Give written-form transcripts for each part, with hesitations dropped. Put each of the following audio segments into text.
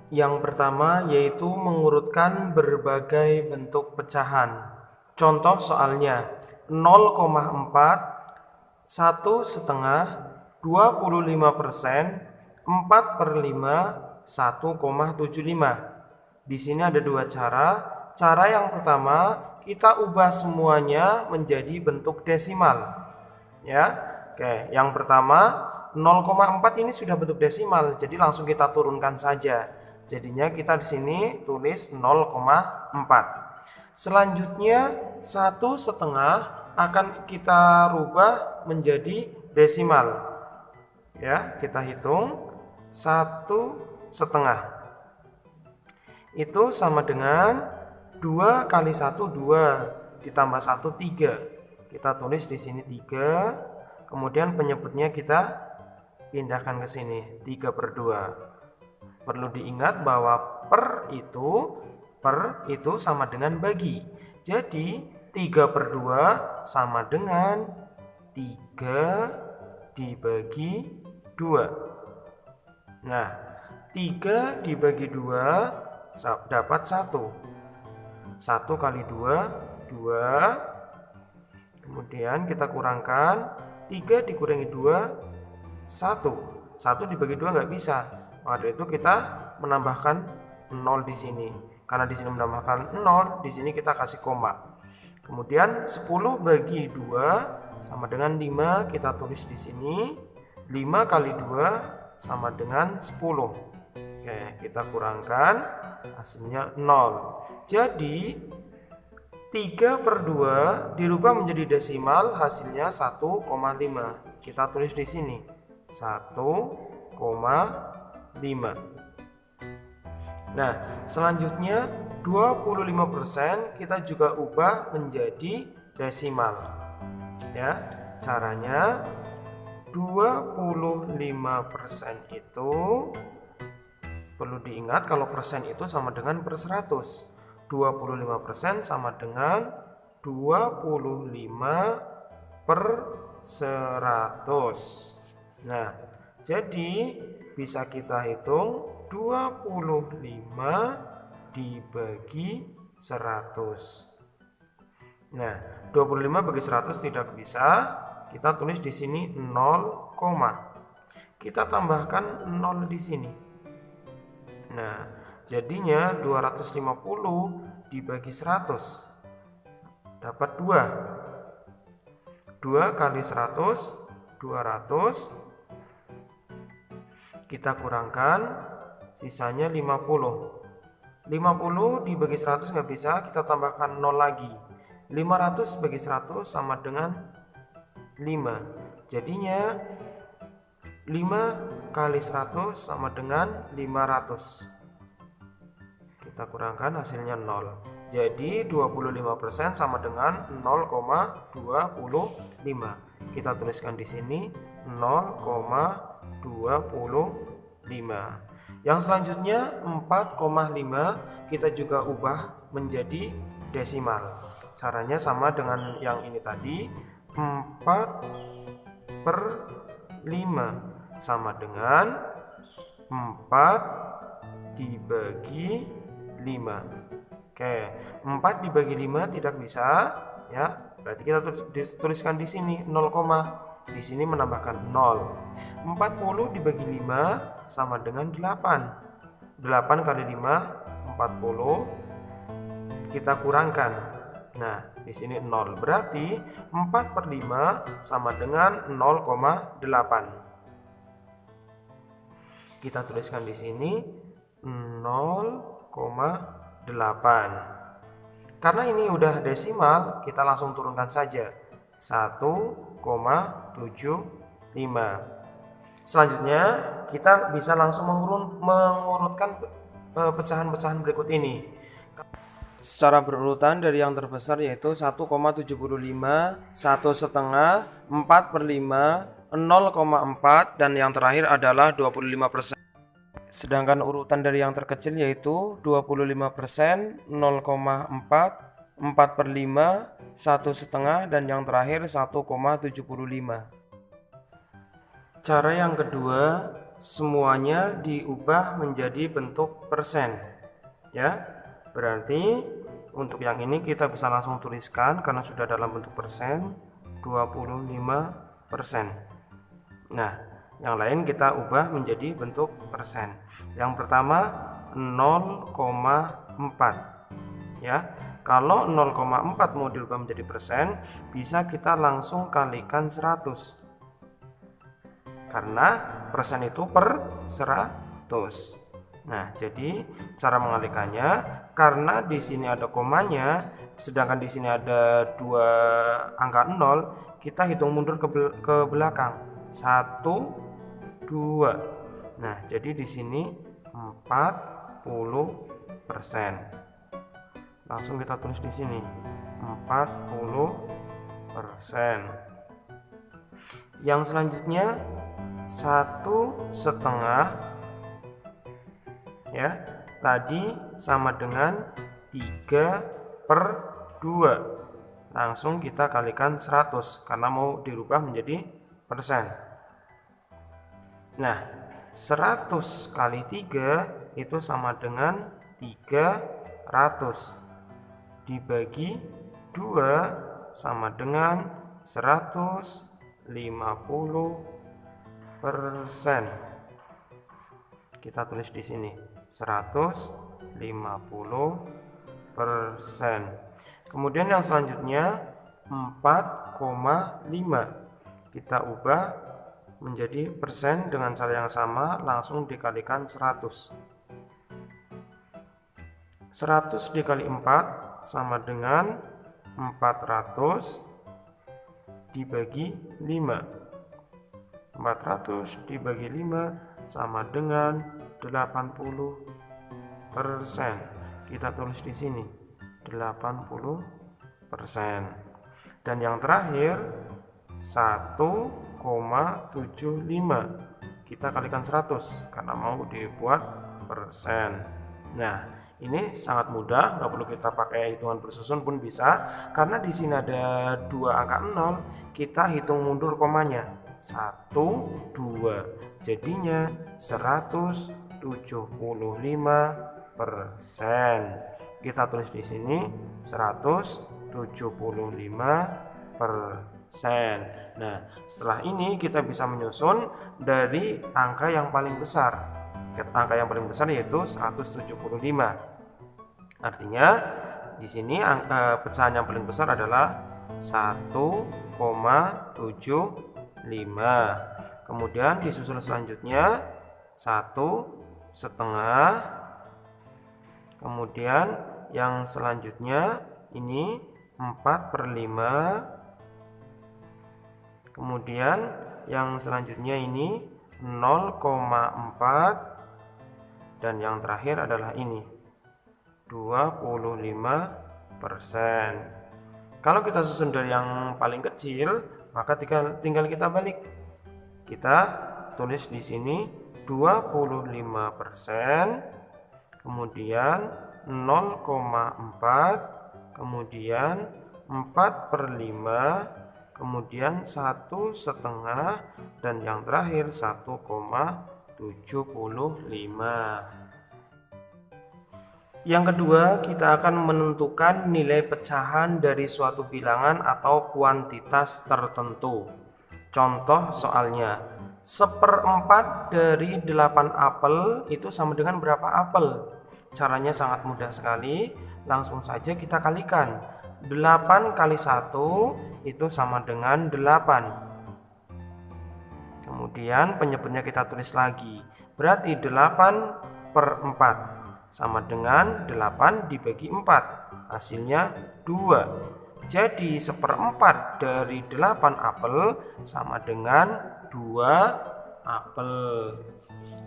Yang pertama yaitu mengurutkan berbagai bentuk pecahan. Contoh soalnya 0,4, 1,5, 25%, 4/5, 1,75. Di sini ada dua cara. Cara yang pertama, kita ubah semuanya menjadi bentuk desimal. Ya. Oke, yang pertama 0,4 ini sudah bentuk desimal, jadi langsung kita turunkan saja. Jadinya kita di sini tulis 0,4. Selanjutnya 1,5 akan kita rubah menjadi desimal. Ya, kita hitung 1,5. Itu sama dengan 2 kali 1 2 ditambah 1 3. Kita tulis di sini 3. Kemudian penyebutnya kita pindahkan ke sini 3/2. Perlu diingat bahwa per itu sama dengan bagi. Jadi 3/2 sama dengan 3 dibagi 2. Nah, 3 dibagi 2 dapat 1. 1 kali 2, 2. Kemudian kita kurangkan 3 dikurangi 2, 1. 1 dibagi 2 nggak bisa. Maka dari itu kita menambahkan 0 di sini. Karena di sini menambahkan 0, di sini kita kasih koma. Kemudian 10 bagi 2 sama dengan 5, kita tulis di sini. 5 kali 2 sama dengan 10. Oke, kita kurangkan, hasilnya 0. Jadi 3/2 dirubah menjadi desimal, hasilnya 1,5. Kita tulis di sini 1,5. Nah, selanjutnya 25% kita juga ubah menjadi desimal. Ya, caranya 25% itu perlu diingat kalau persen itu sama dengan per 100. 25% sama dengan 25 per 100. Nah, jadi bisa kita hitung 25 dibagi 100. Nah, 25 bagi 100 tidak bisa. Kita tulis di sini 0, kita tambahkan 0 di sini. Nah, jadinya 250 dibagi 100 dapat 2. 2 kali 100, 200. Kita kurangkan, sisanya 50. 50 dibagi 100 nggak bisa, kita tambahkan 0 lagi. 500 bagi 100 sama dengan 5. Jadinya 5 kali 100 sama dengan 500. Kita kurangkan, hasilnya 0. Jadi 25% sama dengan 0,25. Kita tuliskan di sini 0,25. Yang selanjutnya 4,5 kita juga ubah menjadi desimal. Caranya sama dengan yang ini tadi. 4/5 sama dengan 4 dibagi 5. Oke, 4 dibagi 5 tidak bisa, ya. Berarti kita tuliskan di sini 0, di sini menambahkan 0. 40 dibagi 5 sama dengan 8. 8 kali 5, 40. Kita kurangkan. Nah, di sini 0. Berarti 4/5 sama dengan 0,8. Kita tuliskan di sini 0,8. Karena ini udah desimal, kita langsung turunkan saja 1,75. Selanjutnya kita bisa langsung mengurutkan pecahan-pecahan berikut ini secara berurutan dari yang terbesar, yaitu 1,75, 1,5, 4/5, 0,4, dan yang terakhir adalah 25%. Sedangkan urutan dari yang terkecil yaitu 25%, 0,4, 4/5, 1,5, dan yang terakhir 1,75. Cara yang kedua semuanya diubah menjadi bentuk persen ya. Berarti untuk yang ini kita bisa langsung tuliskan karena sudah dalam bentuk persen, 25%. Nah, yang lain kita ubah menjadi bentuk persen. Yang pertama 0,4 ya. Kalau 0,4 mau dirubah menjadi persen, bisa kita langsung kalikan 100. Karena persen itu per 100. Nah, jadi cara mengalikannya, karena di sini ada komanya, sedangkan di sini ada dua angka 0, kita hitung mundur ke belakang. 1, 2. Nah, jadi di sini 40%. Langsung kita tulis di sini 40%. Yang selanjutnya 1/2 ya, tadi sama dengan 3/2. Langsung kita kalikan 100 karena mau dirubah menjadi persen. Nah, 100 kali 3 itu sama dengan 300. Dibagi 2 sama dengan 150%. Kita tulis di sini 150%. Kemudian yang selanjutnya 4,5 kita ubah menjadi persen dengan cara yang sama, langsung dikalikan 100. 100 dikali 4 sama dengan 400 dibagi 5. 400 dibagi 5 sama dengan 80%. Kita tulis di sini 80%. Dan yang terakhir 1,75 kita kalikan 100 karena mau dibuat persen. Nah, ini sangat mudah, nggak perlu kita pakai hitungan bersusun pun bisa, karena di sini ada dua angka 0, kita hitung mundur komanya 1, 2, jadinya 175%. Kita tulis di sini 175%. Nah, setelah ini kita bisa menyusun dari angka yang paling besar. Angka yang paling besar yaitu 175. Artinya di sini pecahan yang paling besar adalah 1,75. Kemudian disusul selanjutnya 1/2. Kemudian yang selanjutnya ini 4/5. Kemudian yang selanjutnya ini 0,4. Dan yang terakhir adalah ini 25%. Kalau kita susun dari yang paling kecil, maka tinggal kita balik. Kita tulis di sini 25%, kemudian 0,4, kemudian 4/5, kemudian 1/2, dan yang terakhir 1,75. Yang kedua, kita akan menentukan nilai pecahan dari suatu bilangan atau kuantitas tertentu. Contoh soalnya, 1/4 dari 8 apel itu sama dengan berapa apel? Caranya sangat mudah sekali, langsung saja kita kalikan. 8 kali 1 itu sama dengan 8. Kemudian penyebutnya kita tulis lagi. Berarti 8/4 sama dengan 8 dibagi 4. Hasilnya 2. Jadi 1/4 dari 8 apel sama dengan 2 apel.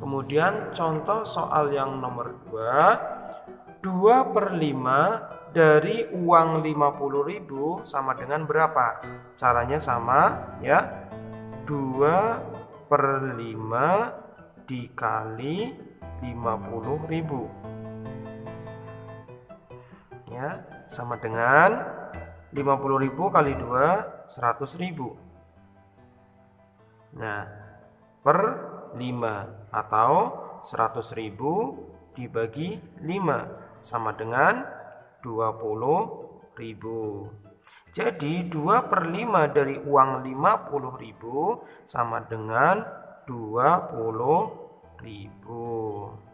Kemudian contoh soal yang nomor 2. 2/5 dari uang 50.000 sama dengan berapa? Caranya sama ya. 2/5 dikali 50.000 ya, sama dengan 50.000 kali 2 100.000. Nah, per atau 100.000 dibagi 5 sama dengan 20.000. Jadi 2/5 dari uang 50.000 sama dengan 20.000.